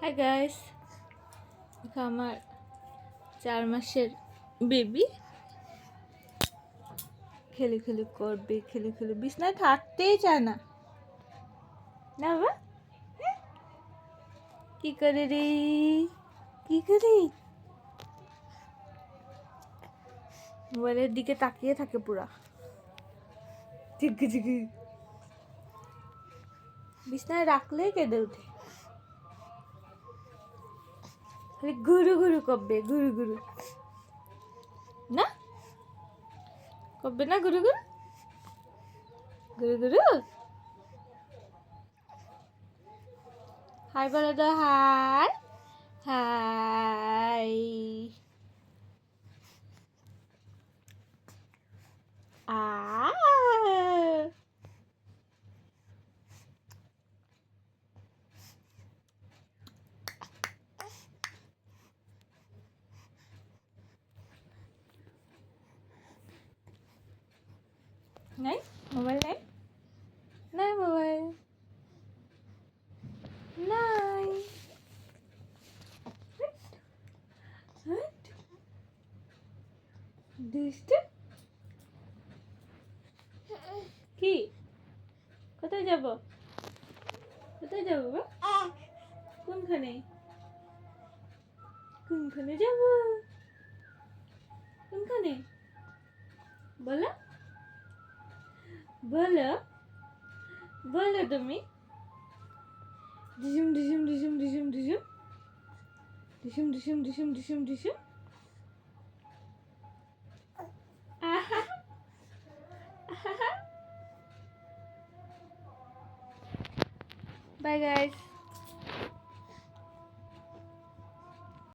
Hi guys, আমার 4 মাসের baby খেলে খেলে করবে, খেলে খেলে বিছনায় থাকতেই চায় না। না বাবা, কি করে রে, কি করে? মোবাইলের দিকে তাকিয়ে থাকে পুরা চিকি চিকি। বিছনায় রাখলেই কেঁদে ওঠে, খালি গুরু গুরু করবে, গুরু গুরু। না করবে না গুরু গুরু, গুরু গুরু। হাই বলে দাও, হাই হাই। আ নাই মোবাইল, নাই নাই মোবাইল, নাই। দুষ্টু কি? কোথায় যাব? কোথায় যাব? কোনখানে? কোনখানে যাব? কোনখানে বলো, বলো, বলো তুমি। ডিসুম ডিসুম ডিসুম ডিসুম ডিসুম ডিসুম ডিসুম ডিসুম ডিসুম ডিসুম। Bye guys.